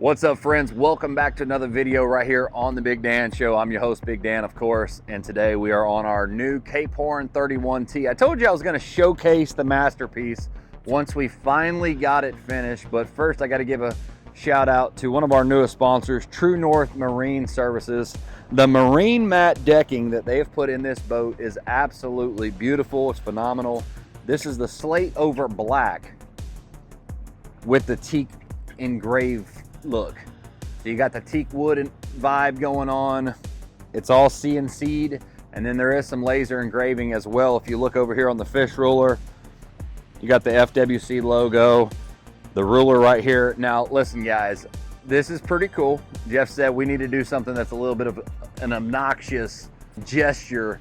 What's up, friends? Welcome back to another video right here on the Big Dan Show. I'm your host, Big Dan, of course, and today we are on our new Cape Horn 31T. I told you I was going to showcase the masterpiece once we finally got it finished, but first I got to give a shout out to one of our newest sponsors, True North Marine Services. The marine mat decking that they've put in this boat is absolutely beautiful. It's phenomenal. This is the slate over black with the teak engraved look. So you got the teak wood vibe going on. It's all CNC'd, and then there is some laser engraving as well. If you look over here on the fish ruler, you got the FWC logo, the ruler right here. Now listen guys, this is pretty cool. Jeff said we need to do something that's a little bit of an obnoxious gesture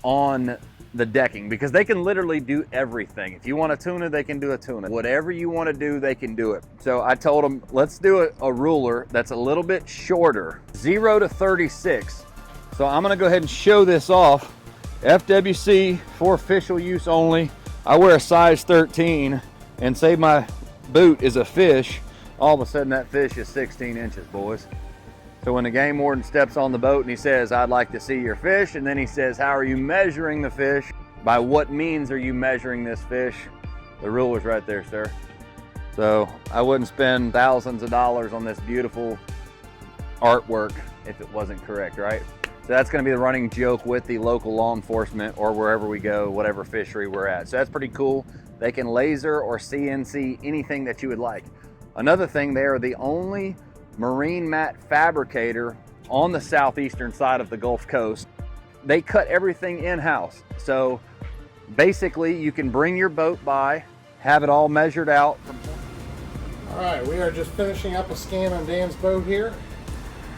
on the decking, because they can literally do everything. If you want a tuna, they can do a tuna. Whatever you want to do, they can do it. So I told them, let's do a ruler that's a little bit shorter, 0 to 36. So I'm gonna go ahead and show this off. FWC for official use only. I wear a size 13, and say my boot is a fish, all of a sudden that fish is 16 inches, boys. So when the game warden steps on the boat and he says, I'd like to see your fish, and then he says, how are you measuring the fish? By what means are you measuring this fish? The ruler's right there, sir. So I wouldn't spend thousands of dollars on this beautiful artwork if it wasn't correct, right? So that's gonna be the running joke with the local law enforcement or wherever we go, whatever fishery we're at. So that's pretty cool. They can laser or CNC anything that you would like. Another thing, they are the only marine mat fabricator on the southeastern side of the Gulf Coast. They cut everything in-house. So basically you can bring your boat by, have it all measured out. All right, we are just finishing up a scan on Dan's boat here,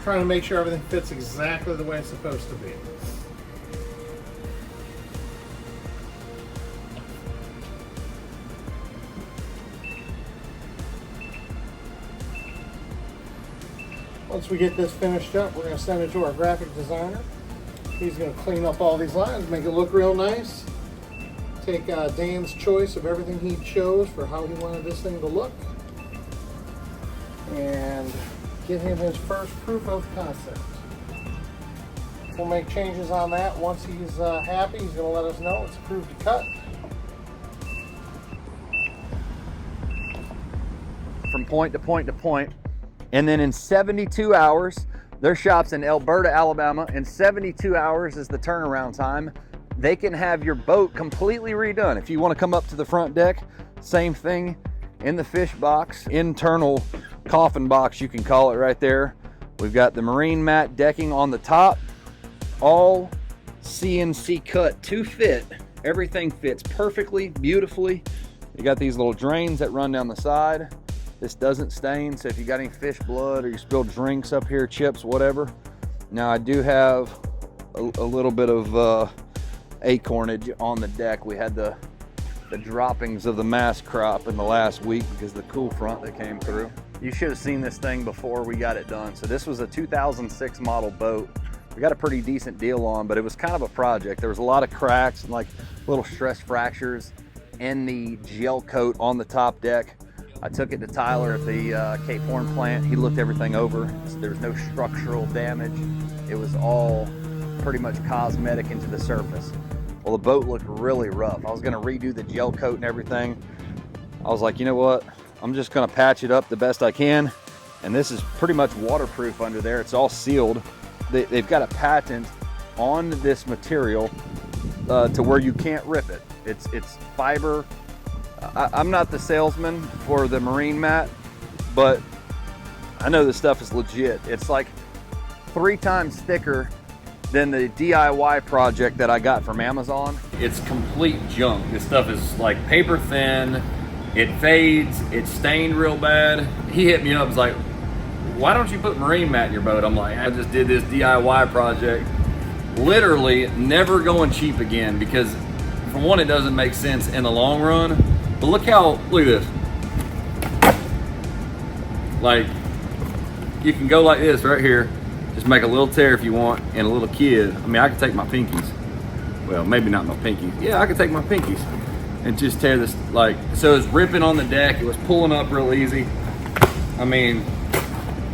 trying to make sure everything fits exactly the way it's supposed to be. Once we get this finished up, we're going to send it to our graphic designer. He's going to clean up all these lines, make it look real nice. Take Dan's choice of everything he chose for how he wanted this thing to look. And get him his first proof of concept. We'll make changes on that. Once he's happy, he's going to let us know it's approved to cut. From point to point to point. And then in 72 hours, their shop's in Alberta, Alabama. In 72 hours is the turnaround time. They can have your boat completely redone. If you want to come up to the front deck, same thing in the fish box, internal coffin box, you can call it right there. We've got the marine mat decking on the top, all CNC cut to fit. Everything fits perfectly, beautifully. You got these little drains that run down the side. This doesn't stain, so if you got any fish blood or you spill drinks up here, chips, whatever. Now I do have a little bit of acornage on the deck. We had the droppings of the mast crop in the last week because of the cool front that came through. You should have seen this thing before we got it done. So this was a 2006 model boat. We got a pretty decent deal on, but it was kind of a project. There was a lot of cracks and like little stress fractures in the gel coat on the top deck. I took it to Tyler at the Cape Horn plant. He looked everything over. There was no structural damage. It was all pretty much cosmetic into the surface. Well, the boat looked really rough. I was gonna redo the gel coat and everything. I was like, you know what? I'm just gonna patch it up the best I can. And this is pretty much waterproof under there. It's all sealed. They've got a patent on this material to where you can't rip it. It's fiber. I'm not the salesman for the marine mat, but I know this stuff is legit. It's like 3 times thicker than the DIY project that I got from Amazon. It's complete junk. This stuff is like paper thin. It fades. It's stained real bad. He hit me up, was like, why don't you put marine mat in your boat? I'm like, I just did this DIY project. Literally never going cheap again, because for one, it doesn't make sense in the long run. But look at this. Like, you can go like this right here. Just make a little tear if you want, and a little kid. I mean, I could take my pinkies. Well, maybe not my pinkies. Yeah, I could take my pinkies and just tear this, like, so it's ripping on the deck. It was pulling up real easy. I mean,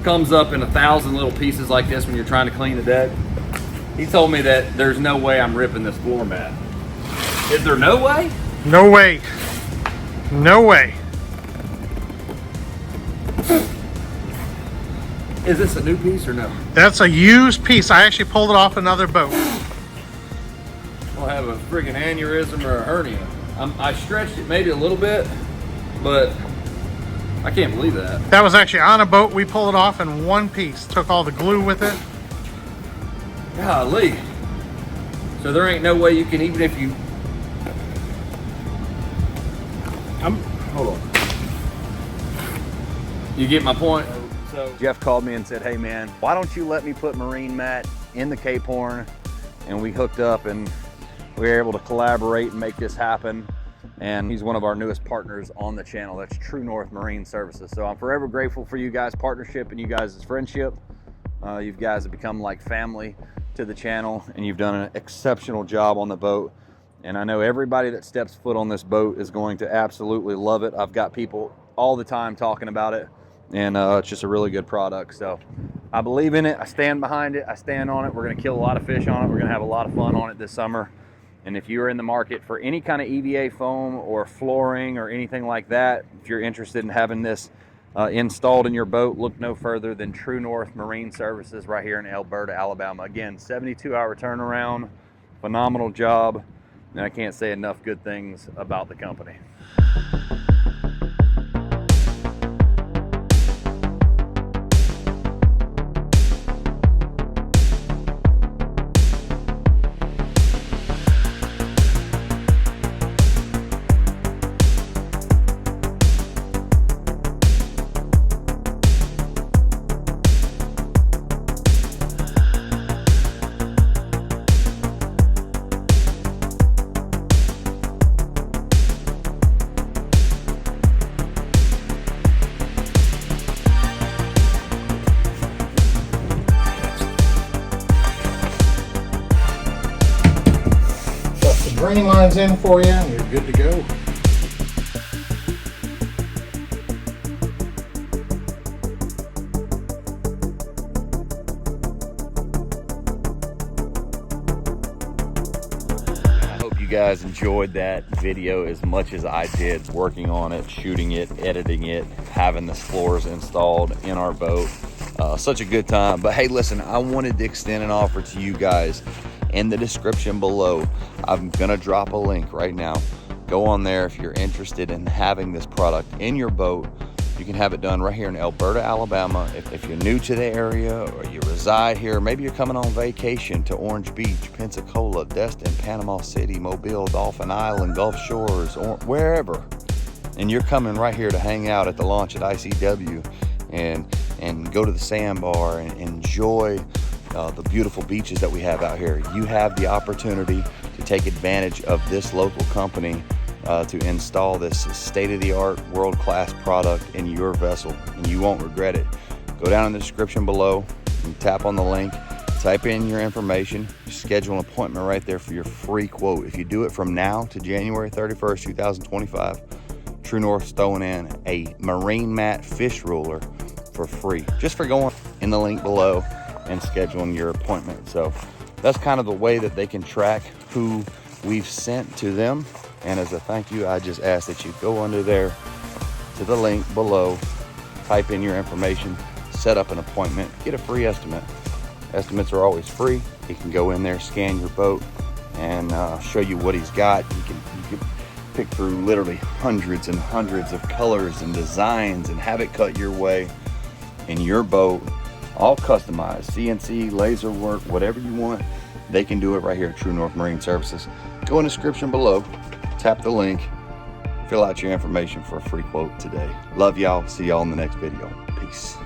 comes up in 1,000 little pieces like this when you're trying to clean the deck. He told me that there's no way I'm ripping this floor mat. Is there no way? No way. No way. Is this a new piece or no? That's a used piece. I actually pulled it off another boat. I'll have a friggin' aneurysm or a hernia. I stretched it maybe a little bit, but I can't believe that. That was actually on a boat. We pulled it off in one piece. Took all the glue with it. Golly. So there ain't no way you can, even if you... Hold on. You get my point? So Jeff called me and said, hey man, why don't you let me put marine mat in the Cape Horn? And we hooked up and we were able to collaborate and make this happen. And he's one of our newest partners on the channel. That's True North Marine Services. So I'm forever grateful for you guys' partnership and you guys' friendship. You guys have become like family to the channel, and you've done an exceptional job on the boat. And I know everybody that steps foot on this boat is going to absolutely love it. I've got people all the time talking about it, and it's just a really good product. So I believe in it. I stand behind it. I stand on it. We're going to kill a lot of fish on it. We're going to have a lot of fun on it this summer. And if you're in the market for any kind of EVA foam or flooring or anything like that, if you're interested in having this installed in your boat, look no further than True North Marine Services right here in Alberta, Alabama. Again, 72-hour turnaround, phenomenal job, and I can't say enough good things about the company. Drain lines in for you and you're good to go. I hope you guys enjoyed that video as much as I did, working on it, shooting it, editing it, having the floors installed in our boat. Such a good time. But hey, listen, I wanted to extend an offer to you guys. In the description below, I'm gonna drop a link right now. Go on there if you're interested in having this product in your boat. You can have it done right here in Alberta, Alabama. If you're new to the area or you reside here, maybe you're coming on vacation to Orange Beach, Pensacola, Destin, Panama City, Mobile, Dolphin Island, Gulf Shores, or wherever, and you're coming right here to hang out at the launch at ICW and go to the sandbar and enjoy the beautiful beaches that we have out here. You have the opportunity to take advantage of this local company to install this state-of-the-art, world-class product in your vessel, and you won't regret it. Go down in the description below and tap on the link, type in your information, schedule an appointment right there for your free quote. If you do it from now to January 31st, 2025, True North's throwing in a marine mat fish ruler for free, just for going in the link below and scheduling your appointment. So that's kind of the way that they can track who we've sent to them. And as a thank you, I just ask that you go under there to the link below, type in your information, set up an appointment, get a free estimate. Estimates are always free. He can go in there, scan your boat, and show you what he's got. You can pick through literally hundreds and hundreds of colors and designs and have it cut your way in your boat, all customized, CNC, laser work, whatever you want. They can do it right here at True North Marine Services. Go in the description below, tap the link, fill out your information for a free quote today. Love y'all. See y'all in the next video. Peace.